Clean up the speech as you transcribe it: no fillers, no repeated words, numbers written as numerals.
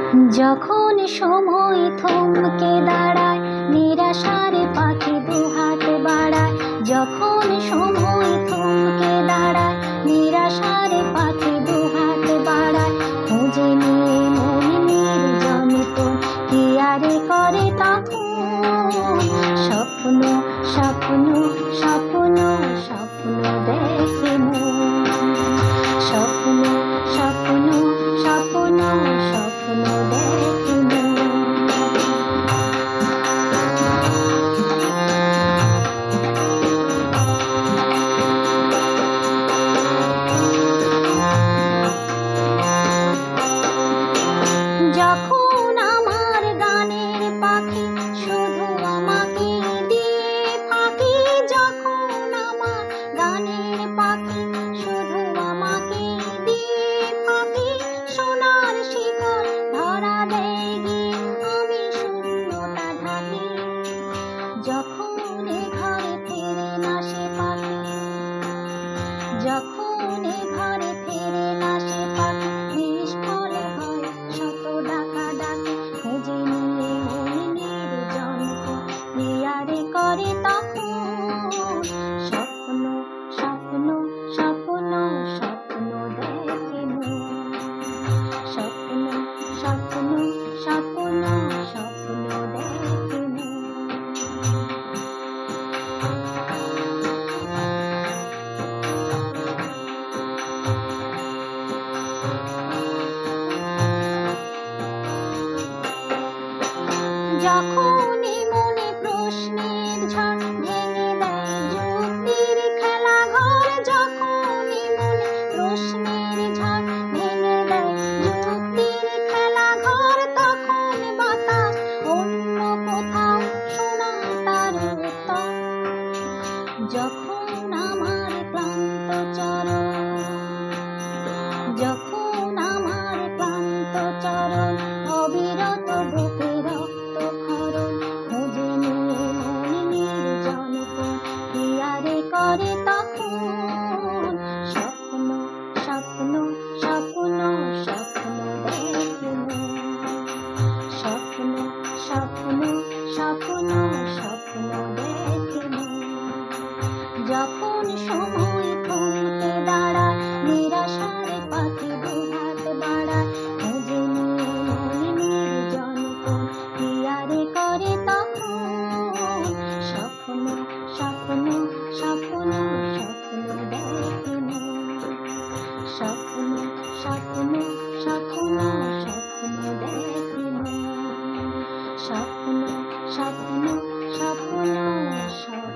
যখন সময় থমকে দাঁড়ায়, নিরাশার পাখি দুহাত বাড়ায়। যখন সময় থমকে দাঁড়ায়, নিরাশার পাখি দুহাত বাড়ায়। খুঁজে নিয়ে মন নির্জন কোণ, কি আরে করে তখন। স্বপ্ন স্বপ্ন স্বপ্ন স্বপ্ন দেখে মন। স্বপ্ন স্বপ্ন স্বপ্ন স্বপ্ন দেখে মন। যখন আমার গানের পাখি শুধু আমাকে দিয়ে ফাঁকি। যখন আমার গানের পাখি শুধু আমাকে দিয়ে ফাঁকি। সোনার শিকল ধরা দেয় গিয়ে, আমি শূন্যতা ঢাকি। যখন এ ঘরে ফেরে না সে পাখি, যখন এ ঘরে ফেরে না সে পাখি, নিষ্ফলে হয় শত ডাকাডাকি। খুঁজে নিয়ে মন নির্জন কোণ, কি আরে করে তখন। স্বপ্ন স্বপ্ন স্বপ্ন স্বপ্ন দেখে মন। স্বপ্ন স্বপ্ন স্বপ্ন স্বপ্ন দেখে মন। যখনই মনে প্রশ্নের ঝড় ভেঙে দেয় যুক্তির খেলা ঘর। যখনই মনে প্রশ্নের ঝড় ভেঙে দেয় যুক্তির খেলা ঘর। তখন বাতাস অন্য কোথাও শোনায় তার উত্তর। যখন আমার ক্লান্ত চরণ, যখন আমার ক্লান্ত চরণ অবিরত বুকে রক্ত ক্ষরণ। খুঁজে নিয়ে মন নির্জন কোণ, কি আরে করে তখন। স্বপ্ন স্বপ্ন স্বপ্ন স্বপ্ন দেখে মন। স্বপ্ন স্বপ্ন স্বপ্ন স্বপ্ন দেখে মন। যখন সময় থমকে দাঁড়ায়, নিরাশার পাখি দুহাত বাড়ায়। খুঁজে নিয়ে মন নির্জন কোণ, কি আরে করে তখন। স্বপ্ন স্বপ্ন স্বপ্ন স্বপ্ন দেখে মন। স্বপ্ন স্বপ্ন স্বপ্ন স্বপ্ন দেখে মন। স্বপ্ন স্বপ্ন স্বপ্ন স্বপ্ন।